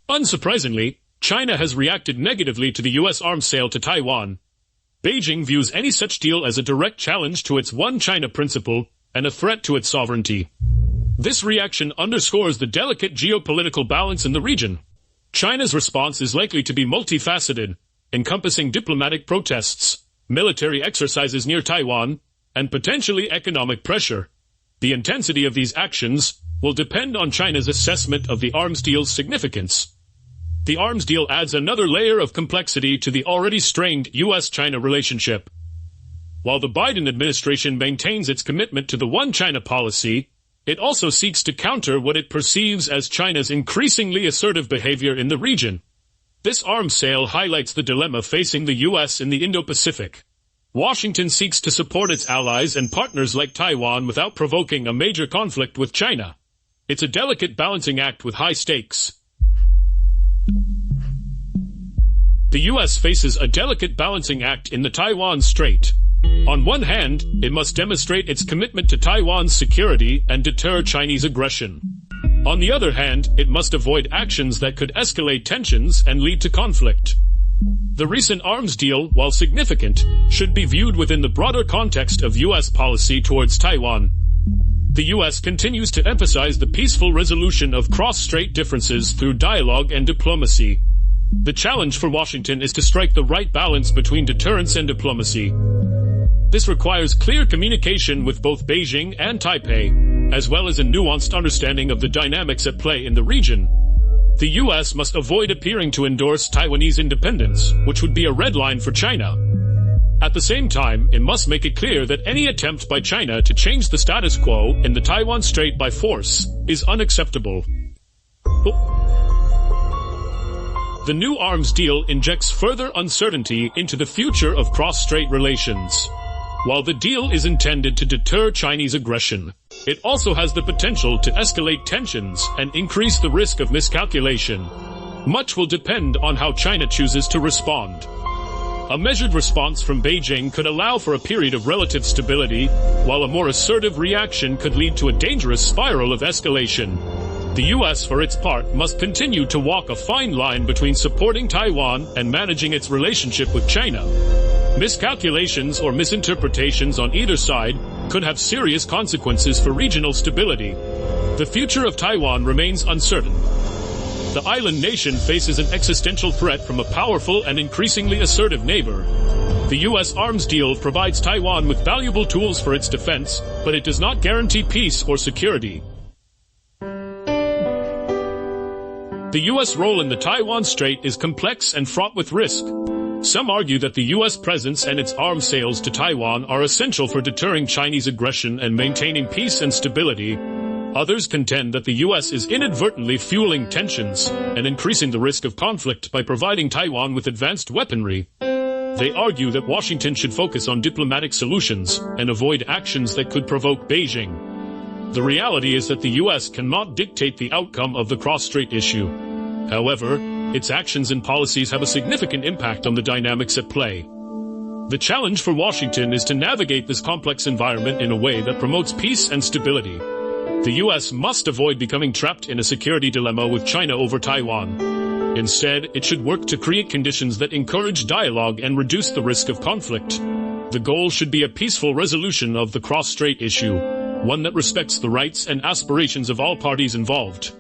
Unsurprisingly, China has reacted negatively to the U.S. arms sale to Taiwan. Beijing views any such deal as a direct challenge to its One China principle and a threat to its sovereignty. This reaction underscores the delicate geopolitical balance in the region. China's response is likely to be multifaceted, encompassing diplomatic protests, military exercises near Taiwan, and potentially economic pressure. The intensity of these actions will depend on China's assessment of the arms deal's significance. The arms deal adds another layer of complexity to the already strained U.S.-China relationship. While the Biden administration maintains its commitment to the One China policy, it also seeks to counter what it perceives as China's increasingly assertive behavior in the region. This arms sale highlights the dilemma facing the U.S. in the Indo-Pacific. Washington seeks to support its allies and partners like Taiwan without provoking a major conflict with China. It's a delicate balancing act with high stakes. The U.S. faces a delicate balancing act in the Taiwan Strait. On one hand, it must demonstrate its commitment to Taiwan's security and deter Chinese aggression. On the other hand, it must avoid actions that could escalate tensions and lead to conflict. The recent arms deal, while significant, should be viewed within the broader context of U.S. policy towards Taiwan. The U.S. continues to emphasize the peaceful resolution of cross-strait differences through dialogue and diplomacy. The challenge for Washington is to strike the right balance between deterrence and diplomacy. This requires clear communication with both Beijing and Taipei, as well as a nuanced understanding of the dynamics at play in the region. The U.S. must avoid appearing to endorse Taiwanese independence, which would be a red line for China. At the same time, it must make it clear that any attempt by China to change the status quo in the Taiwan Strait by force is unacceptable. The new arms deal injects further uncertainty into the future of cross-strait relations. While the deal is intended to deter Chinese aggression, it also has the potential to escalate tensions and increase the risk of miscalculation. Much will depend on how China chooses to respond. A measured response from Beijing could allow for a period of relative stability, while a more assertive reaction could lead to a dangerous spiral of escalation. The U.S., for its part, must continue to walk a fine line between supporting Taiwan and managing its relationship with China. Miscalculations or misinterpretations on either side could have serious consequences for regional stability. The future of Taiwan remains uncertain. The island nation faces an existential threat from a powerful and increasingly assertive neighbor. The U.S. arms deal provides Taiwan with valuable tools for its defense, but it does not guarantee peace or security. The U.S. role in the Taiwan Strait is complex and fraught with risk. Some argue that the U.S. presence and its arms sales to Taiwan are essential for deterring Chinese aggression and maintaining peace and stability. Others contend that the U.S. is inadvertently fueling tensions and increasing the risk of conflict by providing Taiwan with advanced weaponry. They argue that Washington should focus on diplomatic solutions and avoid actions that could provoke Beijing. The reality is that the U.S. cannot dictate the outcome of the cross-strait issue. However, its actions and policies have a significant impact on the dynamics at play. The challenge for Washington is to navigate this complex environment in a way that promotes peace and stability. The U.S. must avoid becoming trapped in a security dilemma with China over Taiwan. Instead, it should work to create conditions that encourage dialogue and reduce the risk of conflict. The goal should be a peaceful resolution of the cross-strait issue, one that respects the rights and aspirations of all parties involved.